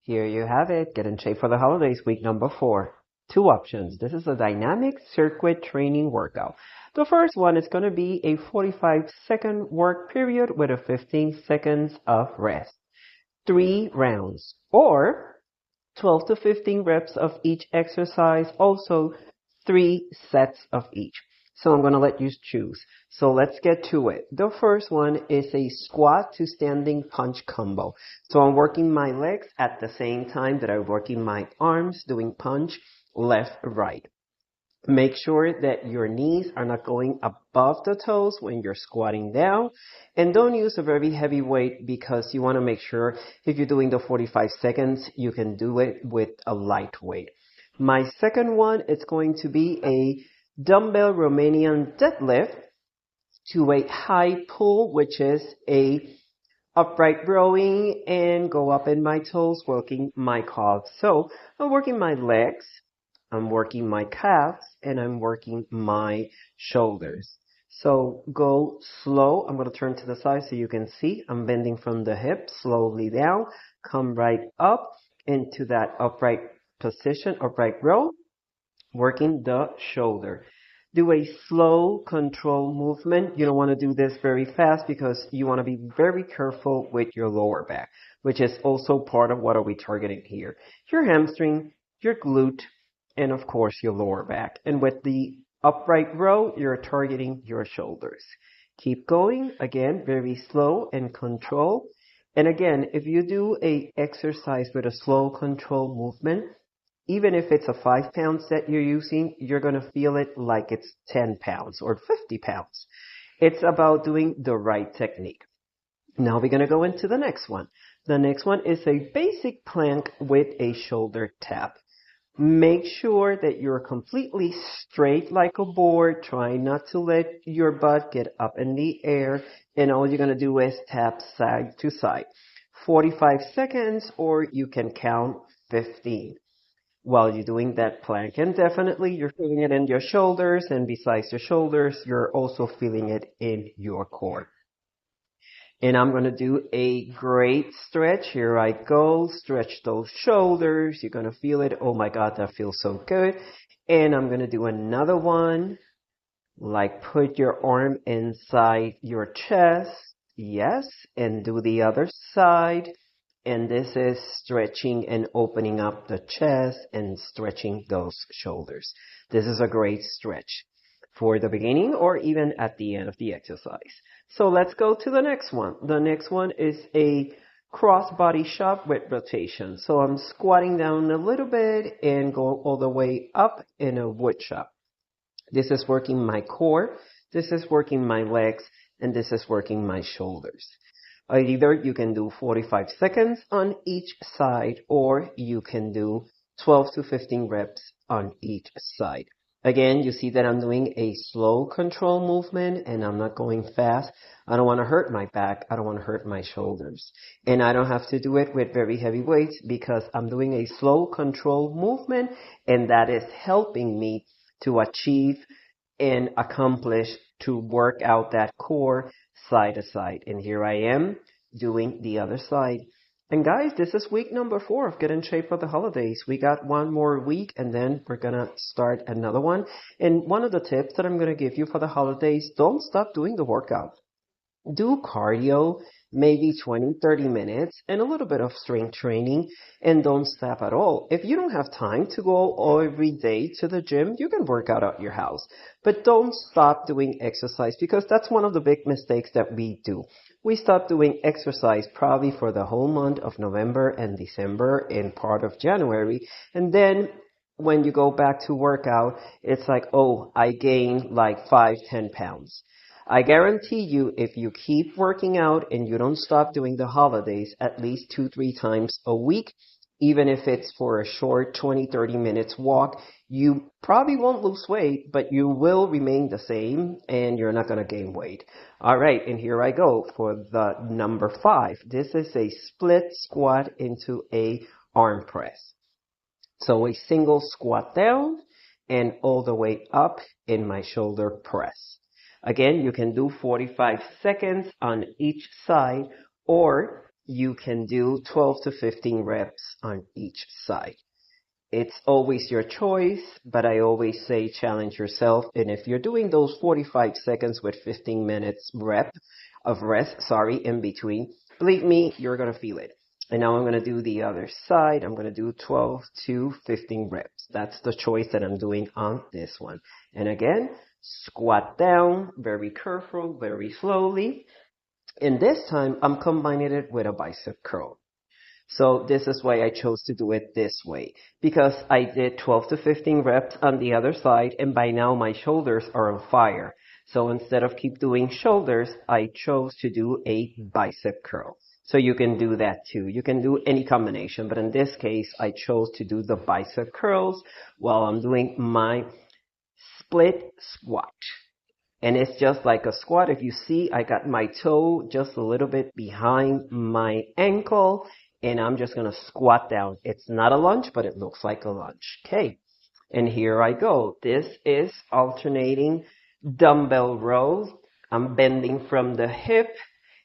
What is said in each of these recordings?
Here you have it. Get in shape for the holidays, week number 4. 2 options. This is a dynamic circuit training workout. The first one is going to be a 45-second work period with a 15 seconds of rest. 3 rounds or 12 to 15 reps of each exercise, also 3 sets of each. So I'm going to let you choose. So let's get to it. The first one is a squat to standing punch combo. So I'm working my legs at the same time that I'm working my arms, doing punch left, right. Make sure that your knees are not going above the toes when you're squatting down. And don't use a very heavy weight because you want to make sure if you're doing the 45 seconds, you can do it with a light weight. My second one is going to be a dumbbell Romanian deadlift to a high pull, which is a upright rowing and go up in my toes, working my calves. So I'm working my legs, I'm working my calves, and I'm working my shoulders. So go slow. I'm going to turn to the side so you can see. I'm bending from the hip slowly down, come right up into that upright position, upright row, working the shoulder. Do a slow control movement. You don't want to do this very fast because you want to be very careful with your lower back, which is also part of what are we targeting here. Your hamstring, your glute, and of course your lower back. And with the upright row, you're targeting your shoulders. Keep going. Again, very slow and control. And again, if you do a exercise with a slow control movement, even if it's a 5-pound set you're using, you're going to feel it like it's 10 pounds or 50 pounds. It's about doing the right technique. Now we're going to go into the next one. The next one is a basic plank with a shoulder tap. Make sure that you're completely straight like a board. Try not to let your butt get up in the air. And all you're going to do is tap side to side. 45 seconds, or you can count 15. While you're doing that plank. And definitely you're feeling it in your shoulders, and besides your shoulders, you're also feeling it in your core. And I'm going to do a great stretch. Here I go. Stretch those shoulders. You're going to feel it. Oh my God, that feels so good. And I'm going to do another one. Like put your arm inside your chest. Yes. And do the other side. And this is stretching and opening up the chest and stretching those shoulders. This is a great stretch for the beginning or even at the end of the exercise. So let's go to the next one. The next one is a cross body shot with rotation. So I'm squatting down a little bit and go all the way up in a wood shot. This is working my core. This is working my legs. And this is working my shoulders. Either you can do 45 seconds on each side, or you can do 12 to 15 reps on each side. Again, you see that I'm doing a slow control movement and I'm not going fast. I don't want to hurt my back. I don't want to hurt my shoulders. And I don't have to do it with very heavy weights because I'm doing a slow control movement, and that is helping me to achieve and accomplish to work out that core side to side. And here I am doing the other side. And guys, this is week number 4 of Get in Shape for the Holidays. We got one more week and then we're going to start another one. And one of the tips that I'm going to give you for the holidays, don't stop doing the workout. Do cardio, maybe 20, 30 minutes, and a little bit of strength training, and don't stop at all. If you don't have time to go every day to the gym, you can work out at your house. But don't stop doing exercise, because that's one of the big mistakes that we do. We stop doing exercise probably for the whole month of November and December and part of January, and then when you go back to work out, it's like, oh, I gained like 5-10 pounds. I guarantee you, if you keep working out and you don't stop doing the holidays at least 2-3 times a week, even if it's for a short 20-30 minutes walk, you probably won't lose weight, but you will remain the same and you're not going to gain weight. All right, and here I go for the number 5. This is a split squat into a arm press. So a single squat down and all the way up in my shoulder press. Again, you can do 45 seconds on each side, or you can do 12 to 15 reps on each side. It's always your choice, but I always say challenge yourself. And if you're doing those 45 seconds with 15 minutes rest, in between, believe me, you're going to feel it. And now I'm going to do the other side. I'm going to do 12 to 15 reps. That's the choice that I'm doing on this one. And again, squat down, very careful, very slowly. And this time, I'm combining it with a bicep curl. So this is why I chose to do it this way, because I did 12 to 15 reps on the other side, and by now my shoulders are on fire. So instead of keep doing shoulders, I chose to do a bicep curl. So you can do that too. You can do any combination, but in this case, I chose to do the bicep curls while I'm doing my split squat. And it's just like a squat. If you see, I got my toe just a little bit behind my ankle, and I'm just going to squat down. It's not a lunge, but it looks like a lunge. Okay. And here I go. This is alternating dumbbell rows. I'm bending from the hip,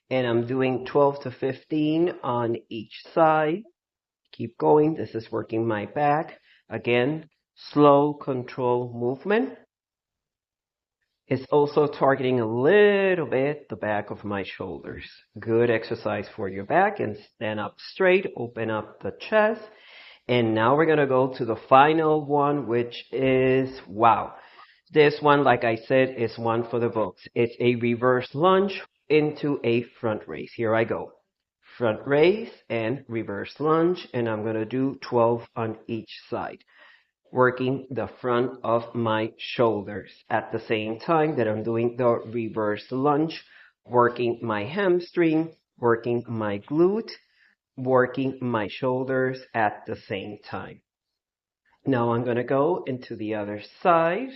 and I'm doing 12 to 15 on each side. Keep going. This is working my back. Again, slow control movement. It's also targeting a little bit the back of my shoulders. Good exercise for your back. And stand up straight, open up the chest. And now we're going to go to the final one, which is, wow. This one, like I said, is one for the books. It's a reverse lunge into a front raise. Here I go. Front raise and reverse lunge. And I'm going to do 12 on each side, working the front of my shoulders at the same time that I'm doing the reverse lunge, working my hamstring, working my glute, working my shoulders at the same time. Now I'm going to go into the other side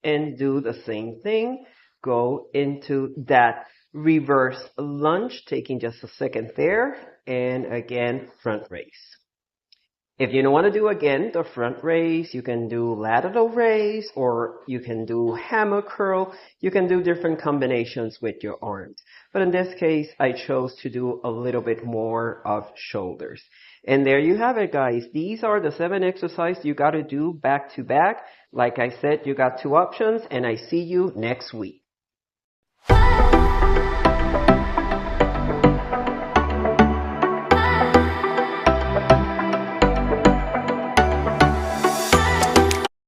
and do the same thing. Go into that reverse lunge, taking just a second there, and again, front raise. If you don't want to do, again, the front raise, you can do lateral raise, or you can do hammer curl. You can do different combinations with your arms. But in this case, I chose to do a little bit more of shoulders. And there you have it, guys. These are the 7 exercises you got to do back to back. Like I said, you got 2 options, and I see you next week.